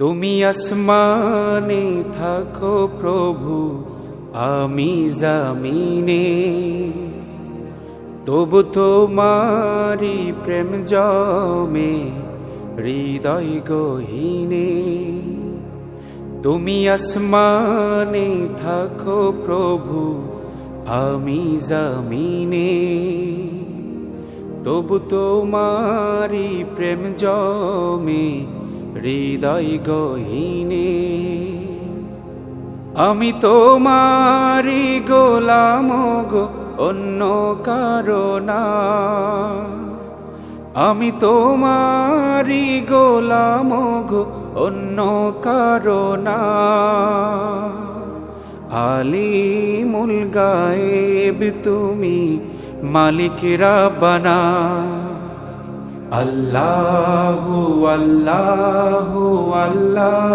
তুমি আসমানে থাকো প্রভু, আমি জামিনে, তবু তোমারি প্রেম জমে হৃদয় গহীনে। তুমি আসমানে থাকো প্রভু, আমি জামিনে, তবু তোমারি প্রেম জমে হৃদয় গহীনে। আমি তোমারি গোলাম গো, অন্য কারো না। আমি তোমারি গোলাম গো, অন্য কারো না। আলিমুল গায়েব তুমি, মালিক রাব্বানা। আল্লাহু আল্লাহু আল্লাহ।